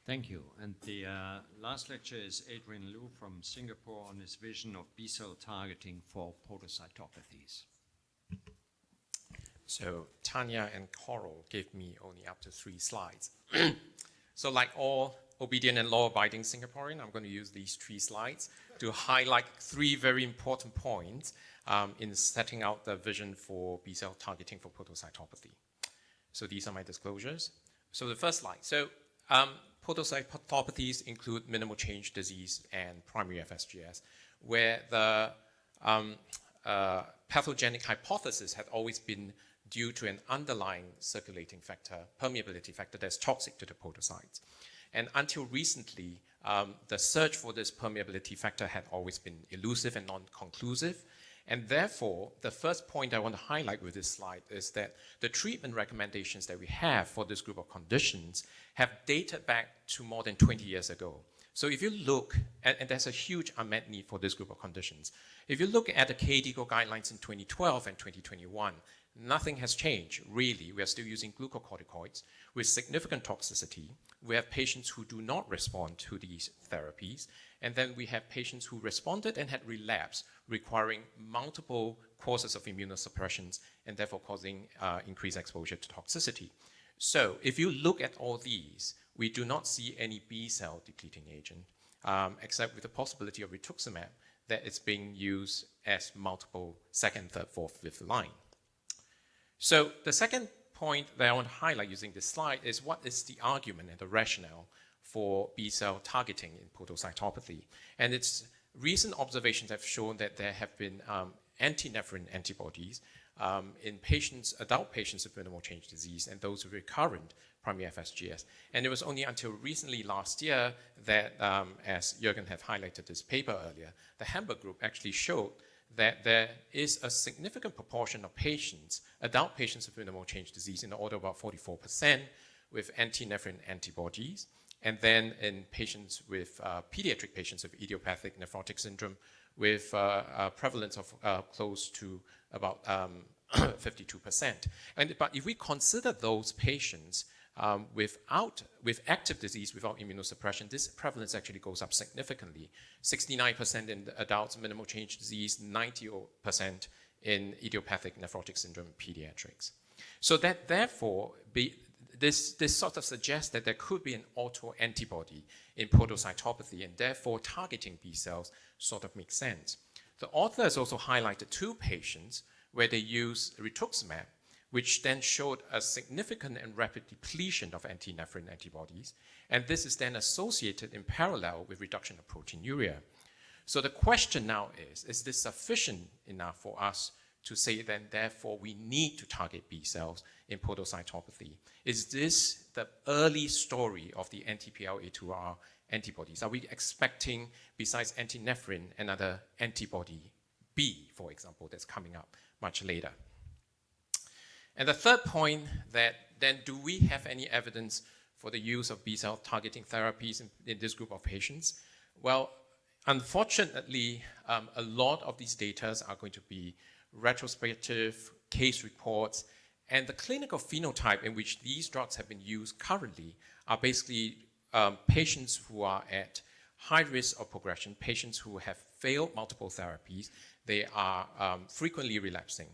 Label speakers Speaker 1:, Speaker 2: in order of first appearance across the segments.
Speaker 1: Thank you. And the last lecture is Adrian Liew from Singapore on his vision of B cell targeting for podocytopathies.
Speaker 2: So Tanya and Coral gave me only up to 3 slides. So like all obedient and law-abiding Singaporean, I'm going to use these 3 slides to highlight 3 very important points in setting out the vision for B cell targeting for podocytopathy. So these are my disclosures. So the first slide. So podocytopathies include minimal change disease and primary FSGS, where the pathogenic hypothesis had always been due to an underlying circulating factor, permeability factor that's toxic to the podocytes. And until recently, the search for this permeability factor had always been elusive and non-conclusive. And therefore, the first point I want to highlight with this slide is that the treatment recommendations that we have for this group of conditions have dated back to more than 20 years ago. So if you look, and there's a huge unmet need for this group of conditions. If you look at the KDIGO guidelines in 2012 and 2021, nothing has changed, really. We are still using glucocorticoids with significant toxicity. We have patients who do not respond to these therapies. And then we have patients who responded and had relapse, requiring multiple courses of immunosuppressions and therefore causing increased exposure to toxicity. So if you look at all these, we do not see any B cell depleting agent, except with the possibility of rituximab that is being used as multiple second, third, fourth, fifth line. So the second point that I want to highlight using this slide is what is the argument and the rationale for B cell targeting in podocytopathy. And its recent observations have shown that there have been anti-nephrin antibodies in patients, adult patients with minimal change disease and those with recurrent primary FSGS. And it was only until recently last year that, as Jürgen have highlighted this paper earlier, the Hamburg group actually showed that there is a significant proportion of patients, adult patients with minimal change disease in the order of about 44% with anti-nephrin antibodies. And then in patients with pediatric patients with idiopathic nephrotic syndrome with a prevalence of close to about 52%. But if we consider those patients with active disease without immunosuppression, this prevalence actually goes up significantly. 69% in adults, minimal change disease, 90% in idiopathic nephrotic syndrome in pediatrics. So that therefore, this sort of suggests that there could be an autoantibody in podocytopathy, and therefore targeting B cells sort of makes sense. The author has also highlighted 2 patients where they use rituximab, which then showed a significant and rapid depletion of anti-nephrin antibodies, and this is then associated in parallel with reduction of proteinuria. So the question now is this sufficient enough for us to say then therefore we need to target B cells in podocytopathy? Is this the early story of the anti-PLA2R antibodies? Are we expecting, besides anti-nephrin, another antibody B, for example, that's coming up much later? And the third point, that then do we have any evidence for the use of B cell targeting therapies in this group of patients? Well, unfortunately, a lot of these data are going to be retrospective case reports, and the clinical phenotype in which these drugs have been used currently are basically patients who are at high risk of progression, patients who have failed multiple therapies. They are frequently relapsing.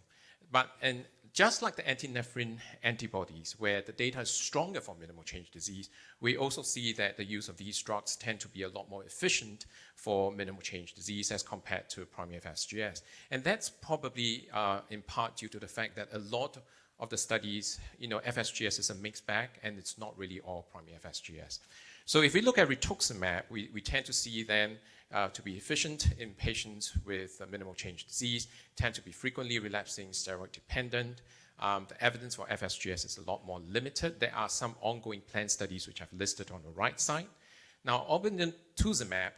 Speaker 2: And just like the anti-nephrin antibodies, where the data is stronger for minimal change disease, we also see that the use of these drugs tend to be a lot more efficient for minimal change disease as compared to primary FSGS. And that's probably in part due to the fact that a lot of the studies, FSGS is a mixed bag, and it's not really all primary FSGS. So if we look at rituximab, we tend to see then to be efficient in patients with minimal change disease, tend to be frequently relapsing, steroid dependent. The evidence for FSGS is a lot more limited. There are some ongoing planned studies which I've listed on the right side. Now, obinutuzumab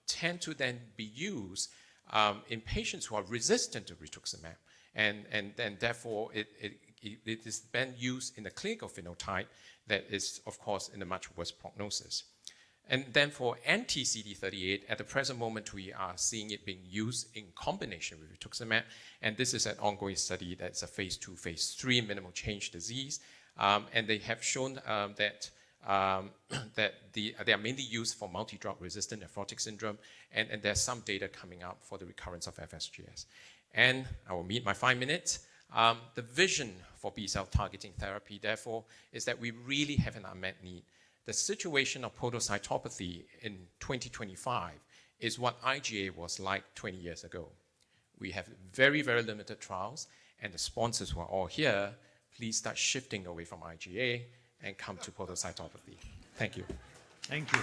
Speaker 2: tend to then be used in patients who are resistant to rituximab, and then therefore it is then used in a clinical phenotype that is, of course, in a much worse prognosis. And then for anti-CD38, at the present moment, we are seeing it being used in combination with rituximab. And this is an ongoing study that's a phase 2, phase 3 minimal change disease. And they have shown that that they are mainly used for multi-drug resistant nephrotic syndrome, and there's some data coming out for the recurrence of FSGS. And I will meet my 5 minutes. The vision for B-cell targeting therapy, therefore, is that we really have an unmet need. The situation of podocytopathy in 2025 is what IgA was like 20 years ago. We have very, very limited trials, and the sponsors who are all here, please start shifting away from IgA and come to podocytopathy. Thank you.
Speaker 1: Thank you.